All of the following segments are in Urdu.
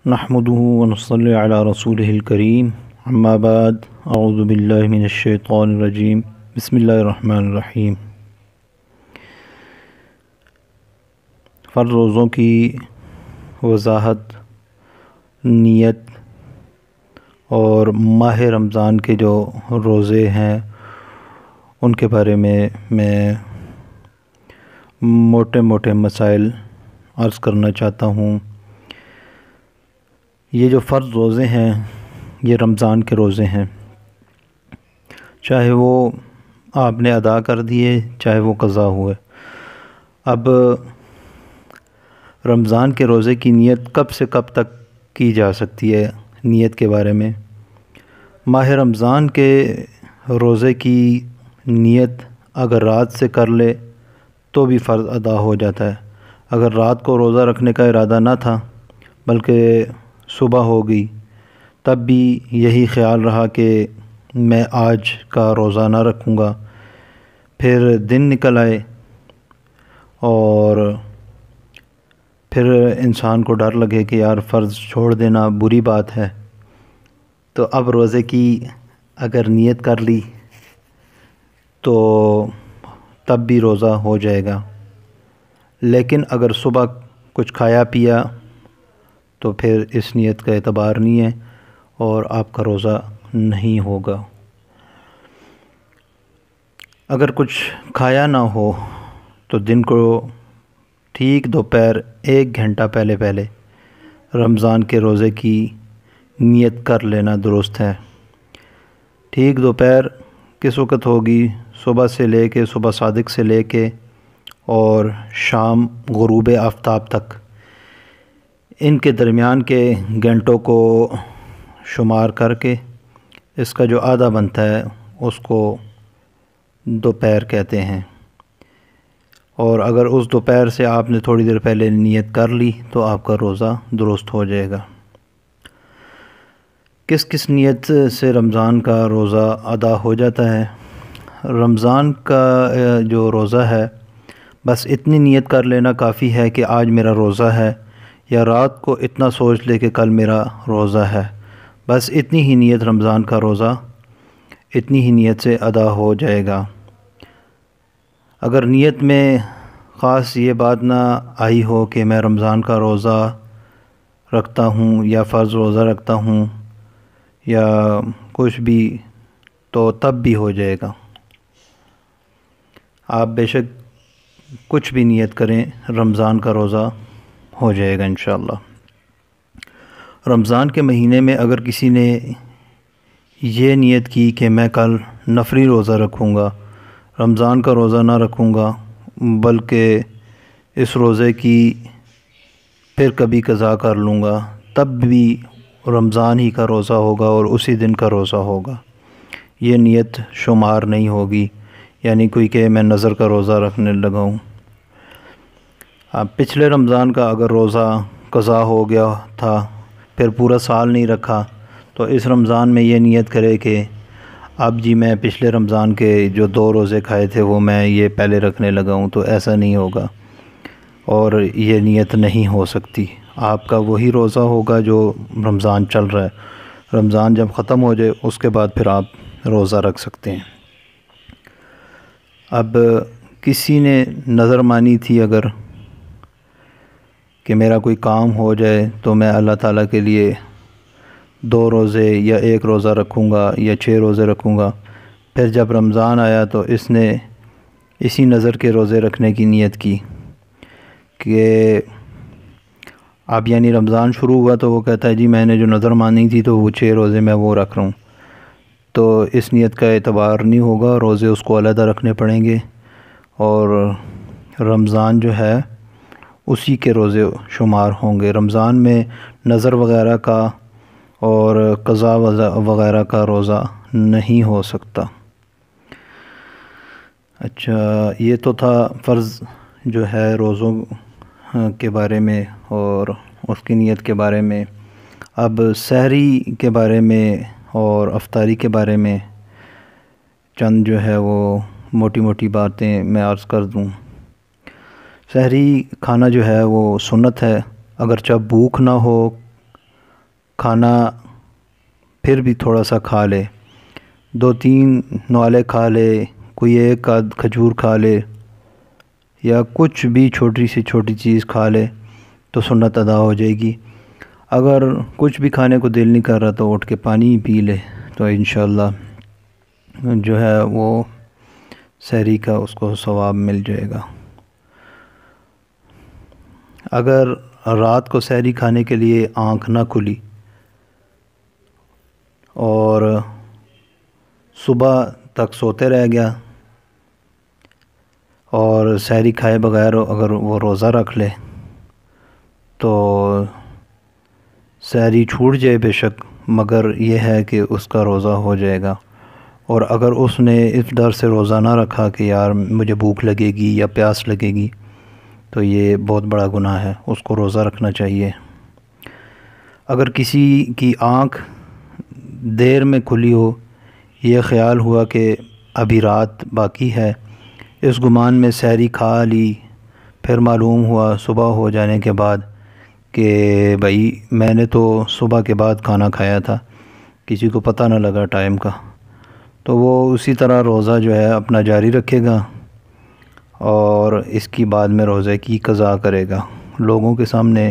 نحمده ونصلي على رسوله الكريم اما بعد اعوذ باللہ من الشیطان الرجیم بسم اللہ الرحمن الرحیم۔ فرض روزوں کی وضاحت، نیت اور ماہ رمضان کے جو روزے ہیں ان کے بارے میں موٹے موٹے مسائل عرض کرنا چاہتا ہوں۔ یہ جو فرض روزے ہیں یہ رمضان کے روزے ہیں، چاہے وہ آپ نے ادا کر دیے چاہے وہ قضا ہوئے۔ اب رمضان کے روزے کی نیت کب سے کب تک کی جا سکتی ہے؟ نیت کے بارے میں، ماہ رمضان کے روزے کی نیت اگر رات سے کر لے تو بھی فرض ادا ہو جاتا ہے۔ اگر رات کو روزہ رکھنے کا ارادہ نہ تھا بلکہ صبح ہو گئی، تب بھی یہی خیال رہا کہ میں آج کا روزہ نہ رکھوں گا، پھر دن نکل آئے اور پھر انسان کو ڈر لگے کہ یار فرض چھوڑ دینا بری بات ہے، تو اب روزے کی اگر نیت کر لی تو تب بھی روزہ ہو جائے گا، لیکن اگر صبح کچھ کھایا پیا تو پھر اس نیت کا اعتبار نہیں ہے اور آپ کا روزہ نہیں ہوگا۔ اگر کچھ کھایا نہ ہو تو دن کو ٹھیک دوپہر 1 گھنٹہ پہلے رمضان کے روزے کی نیت کر لینا درست ہے۔ ٹھیک دوپہر کس وقت ہوگی؟ صبح سے لے کے، صبح صادق سے لے کے اور شام غروب آفتاب تک، ان کے درمیان کے گھنٹوں کو شمار کر کے اس کا جو آدھا بنتا ہے اس کو دوپہر کہتے ہیں، اور اگر اس دوپہر سے آپ نے تھوڑی دیر پہلے نیت کر لی تو آپ کا روزہ درست ہو جائے گا۔ کس کس نیت سے رمضان کا روزہ ادا ہو جاتا ہے؟ رمضان کا جو روزہ ہے بس اتنی نیت کر لینا کافی ہے کہ آج میرا روزہ ہے، یا رات کو اتنا سوچ لے کہ کل میرا روزہ ہے، بس اتنی ہی نیت رمضان کا روزہ اتنی ہی نیت سے ادا ہو جائے گا۔ اگر نیت میں خاص یہ بات نہ آئی ہو کہ میں رمضان کا روزہ رکھتا ہوں یا فرض روزہ رکھتا ہوں یا کچھ بھی، تو تب بھی ہو جائے گا۔ آپ بے شک کچھ بھی نیت کریں، رمضان کا روزہ ہو جائے گا انشاءاللہ۔ رمضان کے مہینے میں اگر کسی نے یہ نیت کی کہ میں کل نفلی روزہ رکھوں گا، رمضان کا روزہ نہ رکھوں گا بلکہ اس روزے کی پھر کبھی قضا کر لوں گا، تب بھی رمضان ہی کا روزہ ہوگا اور اسی دن کا روزہ ہوگا، یہ نیت شمار نہیں ہوگی، یعنی کوئی کہ میں نظر کا روزہ رکھنے لگا ہوں۔ پچھلے رمضان کا اگر روزہ قضا ہو گیا تھا پھر پورا سال نہیں رکھا تو اس رمضان میں یہ نیت کرے کہ اب جی میں پچھلے رمضان کے جو 2 روزے کھائے تھے وہ میں یہ پہلے رکھنے لگا ہوں، تو ایسا نہیں ہوگا اور یہ نیت نہیں ہو سکتی۔ آپ کا وہی روزہ ہوگا جو رمضان چل رہا ہے، رمضان جب ختم ہو جائے اس کے بعد پھر آپ روزہ رکھ سکتے ہیں۔ اب کسی نے نظر مانی تھی اگر کہ میرا کوئی کام ہو جائے تو میں اللہ تعالیٰ کے لیے 2 روزے یا 1 روزہ رکھوں گا یا 6 روزے رکھوں گا، پھر جب رمضان آیا تو اس نے اسی نظر کے روزے رکھنے کی نیت کی کہ اب یعنی رمضان شروع ہوا تو وہ کہتا ہے جی میں نے جو نظر مانی تھی تو وہ 6 روزے میں وہ رکھ رہا ہوں، تو اس نیت کا اعتبار نہیں ہوگا، روزے اس کو علیحدہ رکھنے پڑیں گے اور رمضان جو ہے اسی کے روزے شمار ہوں گے۔ رمضان میں نظر وغیرہ کا اور قضا وغیرہ کا روزہ نہیں ہو سکتا۔ اچھا، یہ تو تھا فرض جو ہے روزوں کے بارے میں اور اس کی نیت کے بارے میں۔ اب سحری کے بارے میں اور افطاری کے بارے میں چند جو ہے وہ موٹی موٹی باتیں میں عرض کر دوں۔ سحری کھانا جو ہے وہ سنت ہے، اگرچہ بھوک نہ ہو کھانا پھر بھی تھوڑا سا کھا لے، 2-3 نوالے کھا لے، کوئی ایک آدھ کھجور کھا لے، یا کچھ بھی چھوٹی سے چھوٹی چیز کھا لے تو سنت ادا ہو جائے گی۔ اگر کچھ بھی کھانے کو دل نہیں کر رہا تو اٹھ کے پانی پی لے تو انشاءاللہ جو ہے وہ سحری کا اس کو ثواب مل جائے گا۔ اگر رات کو سحری کھانے کے لیے آنکھ نہ کھلی اور صبح تک سوتے رہ گیا اور سحری کھائے بغیر اگر وہ روزہ رکھ لے تو سحری چھوٹ جائے بے شک، مگر یہ ہے کہ اس کا روزہ ہو جائے گا۔ اور اگر اس نے اس ڈر سے روزہ نہ رکھا کہ یار مجھے بھوک لگے گی یا پیاس لگے گی تو یہ بہت بڑا گناہ ہے، اس کو روزہ رکھنا چاہیے۔ اگر کسی کی آنکھ دیر میں کھلی ہو، یہ خیال ہوا کہ ابھی رات باقی ہے، اس گمان میں سحری کھا لی، پھر معلوم ہوا صبح ہو جانے کے بعد کہ بھائی میں نے تو صبح کے بعد کھانا کھایا تھا، کسی کو پتہ نہ لگا ٹائم کا، تو وہ اسی طرح روزہ جو ہے اپنا جاری رکھے گا اور اس کی بعد میں روزے کی قضا کرے گا۔ لوگوں کے سامنے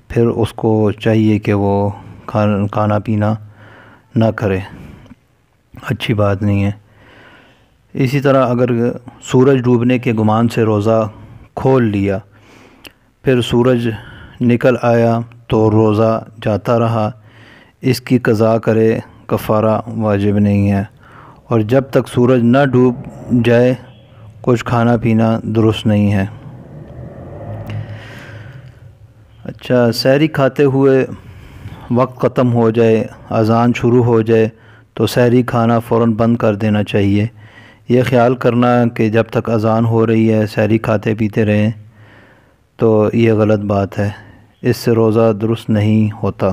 پھر اس کو چاہیے کہ وہ کھانا پینا نہ کرے، اچھی بات نہیں ہے۔ اسی طرح اگر سورج ڈوبنے کے گمان سے روزہ کھول لیا، پھر سورج نکل آیا تو روزہ جاتا رہا، اس کی قضا کرے، کفارہ واجب نہیں ہے، اور جب تک سورج نہ ڈوب جائے کچھ کھانا پینا درست نہیں ہے۔ اچھا، سحری کھاتے ہوئے وقت ختم ہو جائے، اذان شروع ہو جائے تو سحری کھانا فوراً بند کر دینا چاہیے۔ یہ خیال کرنا کہ جب تک اذان ہو رہی ہے سحری کھاتے پیتے رہیں تو یہ غلط بات ہے، اس سے روزہ درست نہیں ہوتا۔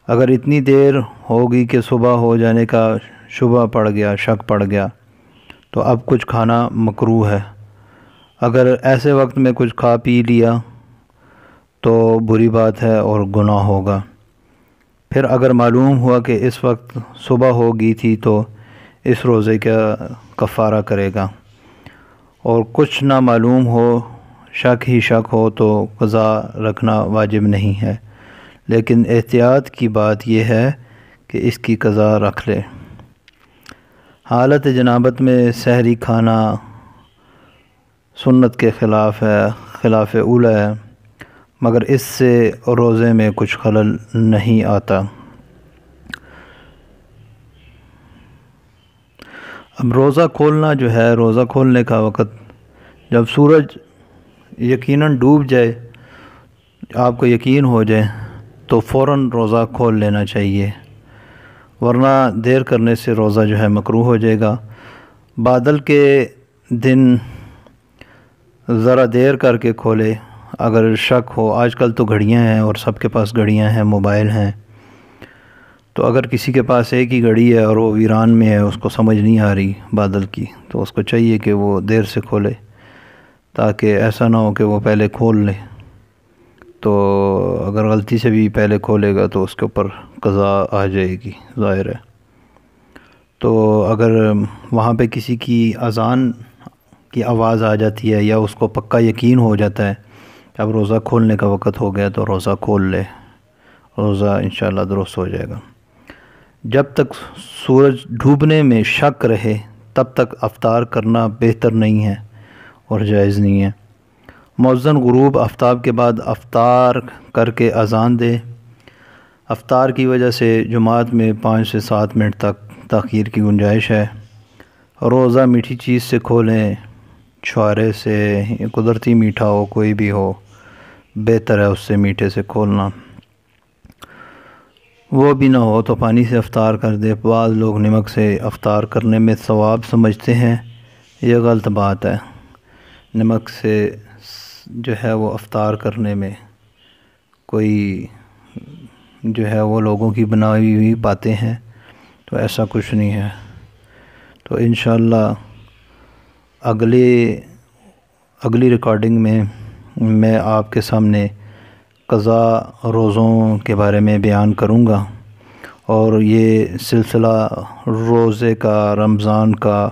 اگر اتنی دیر ہوگی کہ صبح ہو جانے کا شبہ پڑ گیا، شک پڑ گیا، تو اب کچھ کھانا مکروہ ہے۔ اگر ایسے وقت میں کچھ کھا پی لیا تو بری بات ہے اور گناہ ہوگا۔ پھر اگر معلوم ہوا کہ اس وقت صبح ہو گئی تھی تو اس روزے کا کفارہ کرے گا، اور کچھ نہ معلوم ہو، شک ہی شک ہو تو قضا رکھنا واجب نہیں ہے، لیکن احتیاط کی بات یہ ہے کہ اس کی قضا رکھ لے۔ حالت جنابت میں سحری کھانا سنت کے خلاف ہے، خلاف اولیٰ ہے، مگر اس سے روزے میں کچھ خلل نہیں آتا۔ اب روزہ کھولنا جو ہے، روزہ کھولنے کا وقت جب سورج یقیناً ڈوب جائے، آپ کو یقین ہو جائے تو فوراً روزہ کھول لینا چاہیے، ورنہ دیر کرنے سے روزہ جو ہے مکروہ ہو جائے گا۔ بادل کے دن ذرا دیر کر کے کھولے اگر شک ہو۔ آج کل تو گھڑیاں ہیں اور سب کے پاس گھڑیاں ہیں، موبائل ہیں، تو اگر کسی کے پاس ایک ہی گھڑی ہے اور وہ ویران میں ہے، اس کو سمجھ نہیں آ رہی بادل کی، تو اس کو چاہیے کہ وہ دیر سے کھولے، تاکہ ایسا نہ ہو کہ وہ پہلے کھول لے، تو اگر غلطی سے بھی پہلے کھولے گا تو اس کے اوپر قضا آ جائے گی، ظاہر ہے۔ تو اگر وہاں پہ کسی کی اذان کی آواز آ جاتی ہے یا اس کو پکا یقین ہو جاتا ہے کہ اب روزہ کھولنے کا وقت ہو گیا تو روزہ کھول لے، روزہ انشاءاللہ درست ہو جائے گا۔ جب تک سورج ڈوبنے میں شک رہے تب تک افطار کرنا بہتر نہیں ہے اور جائز نہیں ہے۔ مؤذن غروب آفتاب کے بعد افطار کر کے اذان دے۔ افطار کی وجہ سے جماعت میں 5 سے 7 منٹ تک تاخیر کی گنجائش ہے۔ روزہ میٹھی چیز سے کھولیں، چھوارے سے، قدرتی میٹھا ہو، کوئی بھی ہو، بہتر ہے اس سے، میٹھے سے کھولنا۔ وہ بھی نہ ہو تو پانی سے افطار کر دے۔ بعض لوگ نمک سے افطار کرنے میں ثواب سمجھتے ہیں، یہ غلط بات ہے۔ نمک سے جو ہے وہ افطار کرنے میں کوئی جو ہے وہ لوگوں کی بنائی ہوئی باتیں ہیں، تو ایسا کچھ نہیں ہے۔ تو انشاءاللہ اگلی ریکارڈنگ میں میں آپ کے سامنے قضا روزوں کے بارے میں بیان کروں گا، اور یہ سلسلہ روزے کا، رمضان کا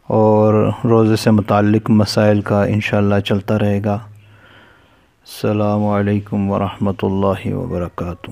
اور روزے سے متعلق مسائل کا انشاءاللہ چلتا رہے گا۔ السلام علیکم ورحمۃ اللہ وبرکاتہ۔